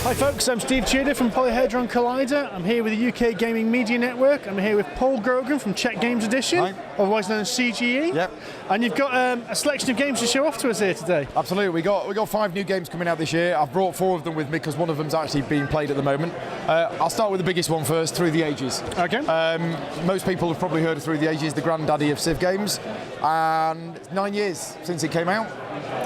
Hi folks, I'm Steve Tudor from Polyhedron Collider. I'm here with the UK Gaming Media Network. I'm here with Paul Grogan from Czech Games Edition, Hi. otherwise known as CGE. Yep. And you've got a selection of games to show off to us here today. Absolutely, we got 5 new games coming out this year. I've brought 4 of them with me because one of them's actually being played at the moment. I'll start with the biggest one first, Through the Ages. Okay. Most people have probably heard of Through the Ages, the granddaddy of Civ games, and it's 9 years since it came out,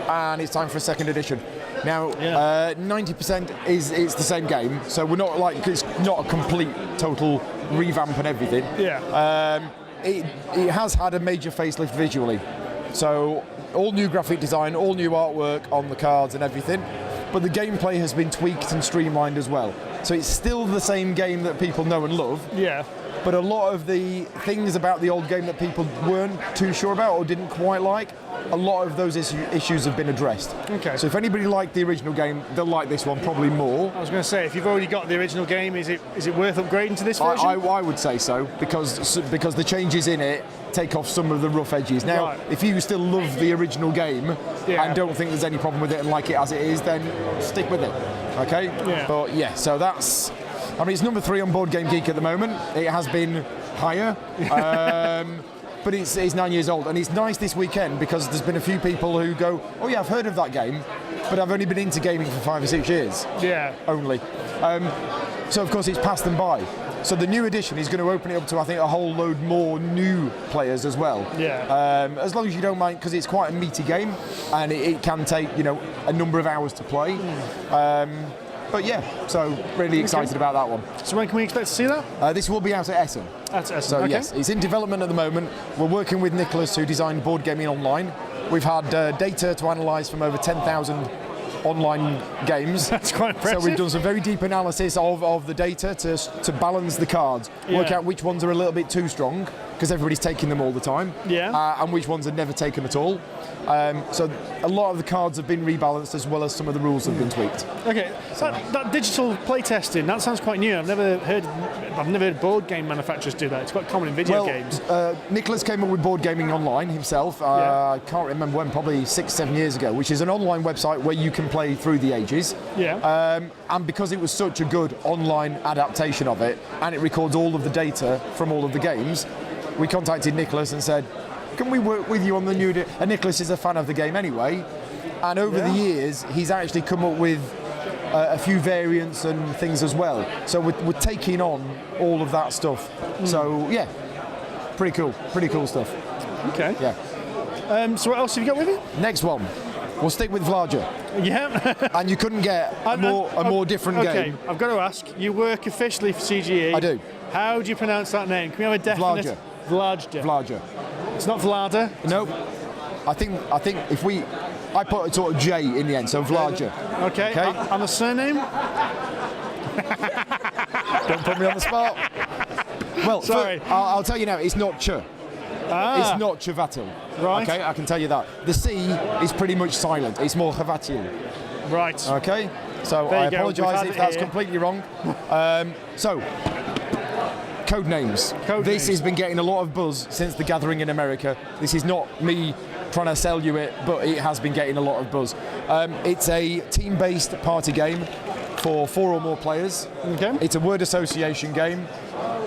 and it's time for a second edition. Now, 90% it's the same game, so we're not like, it's not a complete, total revamp and everything. Yeah. It has had a major facelift visually, so all new graphic design, all new artwork on the cards and everything, but the gameplay has been tweaked and streamlined as well. So it's still the same game that people know and love. Yeah. But a lot of the things about the old game that people weren't too sure about or didn't quite like, a lot of those issues have been addressed. Okay. So if anybody liked the original game, they'll like this one probably more. I was going to say, if you've already got the original game, is it worth upgrading to this version? I would say so, because the changes in it take off some of the rough edges. Now, if you still love the original game and don't think there's any problem with it and like it as it is, then stick with it. Okay? Yeah. But yeah, so that's... I mean, it's number 3 on Board Game Geek at the moment. It has been higher, but it's 9 years old. And it's nice this weekend because there's been a few people who go, oh yeah, I've heard of that game, but I've only been into gaming for 5 or 6 years. Yeah. Only. So of course it's passed them by. So the new edition is going to open it up to, I think, a whole load more new players as well. Yeah. As long as you don't mind, because it's quite a meaty game, and it can take, you know, a number of hours to play. But yeah, so really excited about that one. So when can we expect to see that? This will be out at Essen. That's Essen. So yes, it's in development at the moment. We're working with Nicholas, who designed Board Gaming Online. We've had data to analyse from over 10,000 online games. That's quite impressive. So we've done some very deep analysis of the data to balance the cards, work out which ones are a little bit too strong, because everybody's taking them all the time, and which ones are never taken at all. So a lot of the cards have been rebalanced, as well as some of the rules have been tweaked. Okay, so that digital playtesting, that sounds quite new. I've never heard board game manufacturers do that. It's quite common in video games. Nicholas came up with Board Gaming Online himself. I can't remember when, probably 6-7 years ago, which is an online website where you can play Through the Ages. Yeah. And because it was such a good online adaptation of it, and it records all of the data from all of the games, we contacted Nicholas and said, can we work with you on the new... And Nicholas is a fan of the game anyway, and over the years he's actually come up with a few variants and things as well. So we're taking on all of that stuff. So yeah, pretty cool stuff. Okay. Yeah. So what else have you got with you? Next one, we'll stick with Vlaada. Yeah. And you couldn't get a more different game. Okay, I've got to ask, you work officially for CGE. I do. How do you pronounce that name? Can we have a definite... Vlaada. Vlaada. It's not Vlaada? Nope. I think if I put a sort of J in the end, so Vlaada. Okay. And the surname? Don't put me on the spot. Well, sorry. I'll tell you now, it's not Ch. It's not Chvatil. Right. Okay, I can tell you that. The C is pretty much silent. It's more Chvatil. Right. Okay. So I apologise if that's completely wrong. So. Codenames. This has been getting a lot of buzz since the gathering in America. This is not me trying to sell you it, but it has been getting a lot of buzz. It's a team-based party game for 4 or more players. Okay. It's a word association game.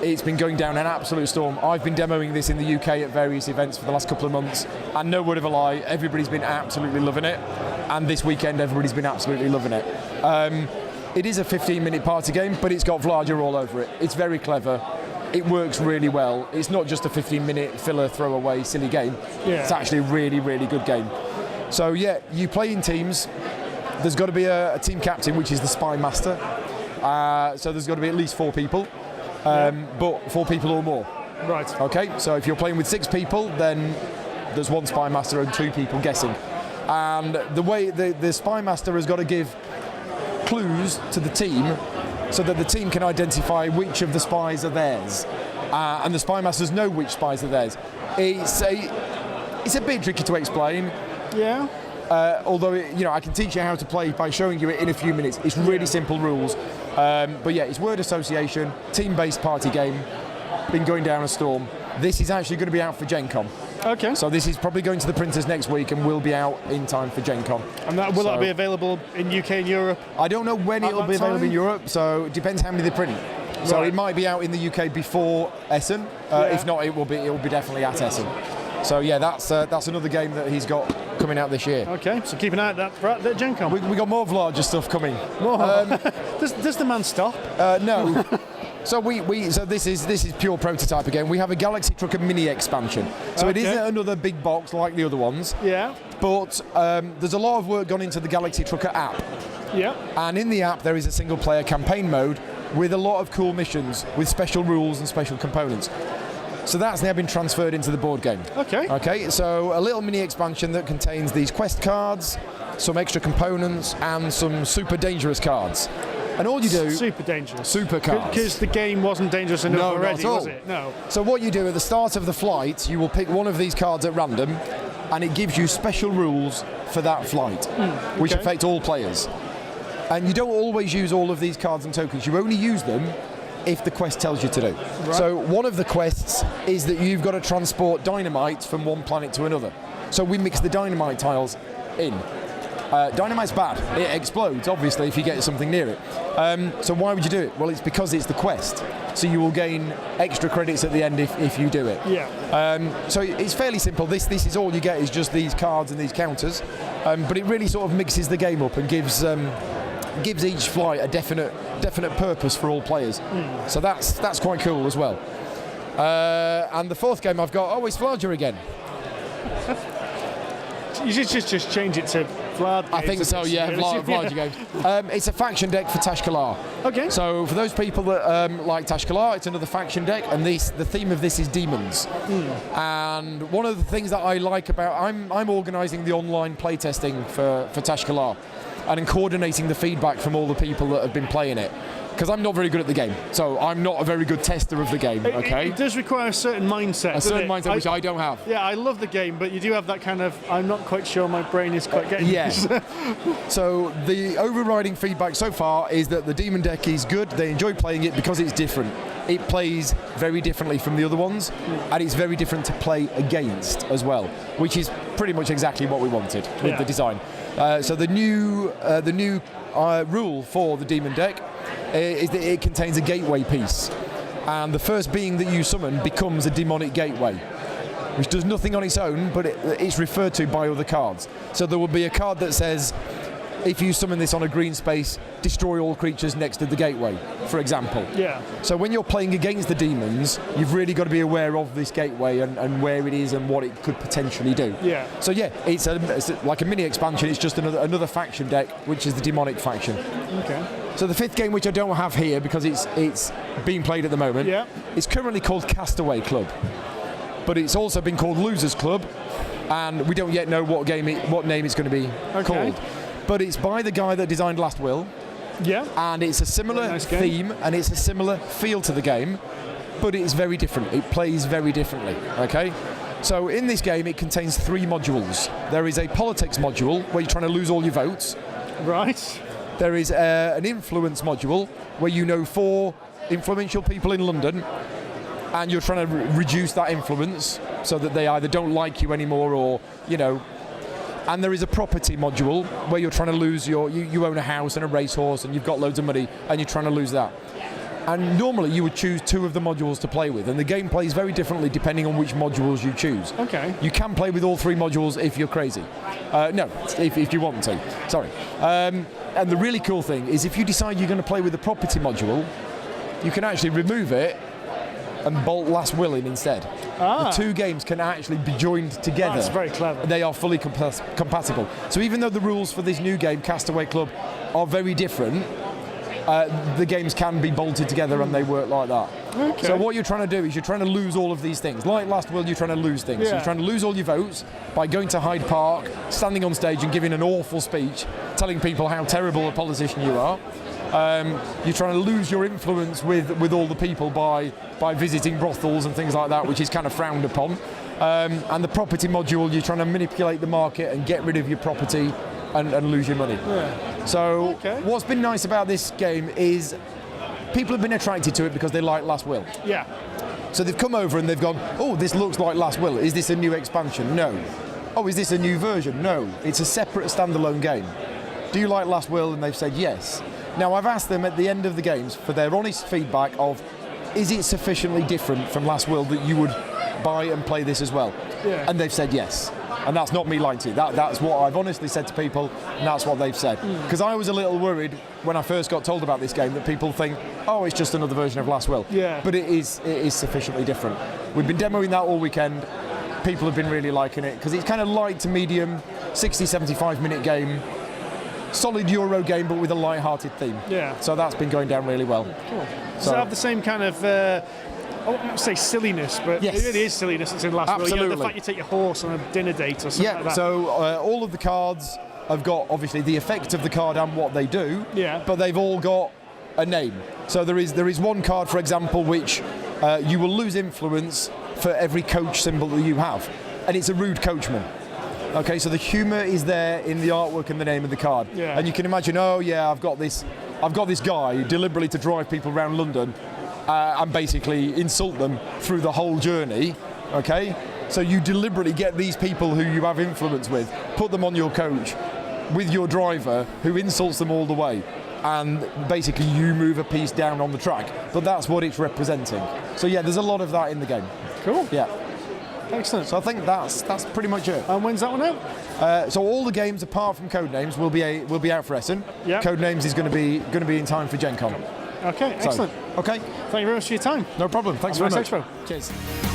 It's been going down an absolute storm. I've been demoing this in the UK at various events for the last couple of months, and no word of a lie, everybody's been absolutely loving it. And this weekend, everybody's been absolutely loving it. It is a 15-minute party game, but it's got Vlaada all over it. It's very clever. It works really well. It's not just a 15-minute filler, throwaway, silly game. Yeah. It's actually a really, really good game. So yeah, you play in teams. There's got to be a team captain, which is the spy master. So there's got to be at least 4 people, but 4 people or more. Right. Okay. So if you're playing with 6 people, then there's 1 spy master and 2 people guessing. And the way the spy master has got to give clues to the team, so that the team can identify which of the spies are theirs, and the spy masters know which spies are theirs. It's a bit tricky to explain. Yeah. Although I can teach you how to play by showing you it in a few minutes. It's really simple rules, but yeah, it's word association, team-based party game. Been going down a storm. This is actually going to be out for Gen Con. Okay. So this is probably going to the printers next week and will be out in time for Gen Con. And will that be available in UK and Europe? I don't know when it'll be available in Europe, so it depends how many they print. So it might be out in the UK before Essen. If not, it will be definitely at Essen. So yeah, that's another game that he's got coming out this year. Okay, so keep an eye out for that Gen Con. We got more Vlaada stuff coming. Does the man stop? No. So so this is pure prototype again. We have a Galaxy Trucker mini expansion. So it isn't another big box like the other ones. Yeah. But there's a lot of work gone into the Galaxy Trucker app. Yeah. And in the app there is a single player campaign mode with a lot of cool missions with special rules and special components. So that's now been transferred into the board game. Okay, so a little mini expansion that contains these quest cards, some extra components, and some super dangerous cards. And all you do... Super dangerous. Super cards. Because the game wasn't dangerous enough already, was it? No. So what you do at the start of the flight, you will pick one of these cards at random, and it gives you special rules for that flight, which affect all players. And you don't always use all of these cards and tokens. You only use them if the quest tells you to do. Right. So one of the quests is that you've got to transport dynamite from one planet to another. So we mix the dynamite tiles in. Dynamite's bad. It explodes, obviously, if you get something near it. So why would you do it? Well, it's because it's the quest. So you will gain extra credits at the end if you do it. Yeah. So it's fairly simple. This is all you get is just these cards and these counters. But it really sort of mixes the game up and gives each flight a definite purpose for all players. So that's quite cool as well. And the fourth game I've got, it's Vlaada again. You should just change it to Vlaada Games. I think so, yeah, Vlaada Games. It's a faction deck for Tash-Kalar. Okay. So for those people that like Tash-Kalar, it's another faction deck, and the theme of this is demons. And one of the things that I like about... I'm organising the online playtesting for Tash-Kalar and coordinating the feedback from all the people that have been playing it. Because I'm not very good at the game, so I'm not a very good tester of the game, okay? It does require a certain mindset, mindset which I don't have. Yeah, I love the game, but you do have that kind of, I'm not quite sure my brain is quite getting this. So the overriding feedback so far is that the demon deck is good, they enjoy playing it because it's different. It plays very differently from the other ones, and it's very different to play against as well, which is pretty much exactly what we wanted with the design. So the new rule for the demon deck is that it contains a gateway piece, and the first being that you summon becomes a demonic gateway, which does nothing on its own, but it's referred to by other cards. So there will be a card that says, if you summon this on a green space, destroy all creatures next to the gateway, for example. Yeah. So when you're playing against the demons, you've really got to be aware of this gateway and where it is and what it could potentially do. Yeah. So yeah, it's like a mini expansion. It's just another faction deck, which is the demonic faction. Okay. So the fifth game, which I don't have here because it's being played at the moment, is currently called Castaway Club, but it's also been called Losers Club, and we don't yet know what name it's going to be called. But it's by the guy that designed Last Will. Yeah. And it's a similar theme and it's a similar feel to the game, but it's very different. It plays very differently, okay? So in this game, it contains 3 modules. There is a politics module where you're trying to lose all your votes. Right. There is an influence module where you know 4 influential people in London and you're trying to reduce that influence so that they either don't like you anymore or, and there is a property module where you're trying to lose you own a house and a racehorse and you've got loads of money and you're trying to lose that. And normally you would choose 2 of the modules to play with, and the game plays very differently depending on which modules you choose. Okay. You can play with all 3 modules if you're crazy. No, if you want to. Sorry. And the really cool thing is if you decide you're going to play with the property module, you can actually remove it and bolt Last Will in instead. The 2 games can actually be joined together. That's very clever. They are fully compatible. So even though the rules for this new game, Castaway Club, are very different, the games can be bolted together and they work like that. Okay. So what you're trying to do is you're trying to lose all of these things. Like Last Will, you're trying to lose things. Yeah. So you're trying to lose all your votes by going to Hyde Park, standing on stage and giving an awful speech, telling people how terrible a politician you are. You're trying to lose your influence with all the people by visiting brothels and things like that, which is kind of frowned upon. And the property module, you're trying to manipulate the market and get rid of your property and lose your money. Yeah. So what's been nice about this game is people have been attracted to it because they like Last Will. Yeah. So they've come over and they've gone, oh, this looks like Last Will. Is this a new expansion? No. Oh, is this a new version? No. It's a separate standalone game. Do you like Last Will? And they've said yes. Now, I've asked them at the end of the games for their honest feedback of, is it sufficiently different from Last Will that you would buy and play this as well? Yeah. And they've said yes. And that's not me lying to you. That's what I've honestly said to people, and that's what they've said. Because I was a little worried when I first got told about this game that people think, oh, it's just another version of Last Will. Yeah. But it is sufficiently different. We've been demoing that all weekend. People have been really liking it because it's kind of light to medium, 60, 75-minute game. Solid Euro game, but with a light-hearted theme. Yeah. So that's been going down really well. Cool. Does it have the same kind of, I won't say silliness, but Yes. it really is silliness that's in Last Will. Absolutely. You know, the fact you take your horse on a dinner date or something like that. So all of the cards have got, obviously, the effect of the card and what they do, Yeah. but they've all got a name. So there is one card, for example, which you will lose influence for every coach symbol that you have, and it's a rude coachman. Okay, so the humour is there in the artwork and the name of the card. Yeah. And you can imagine, oh yeah, I've got this guy deliberately to drive people around London and basically insult them through the whole journey. Okay, so you deliberately get these people who you have influence with, put them on your coach with your driver who insults them all the way, and basically you move a piece down on the track. But that's what it's representing. So yeah, there's a lot of that in the game. Cool. Yeah. Excellent. So I think that's pretty much it. And when's that one out? So all the games apart from Codenames will be out for Essen. Yeah. Codenames is going to be in time for Gen Con. Okay, excellent. Okay. Thank you very much for your time. No problem. Thanks Have a very nice much. expo. Cheers.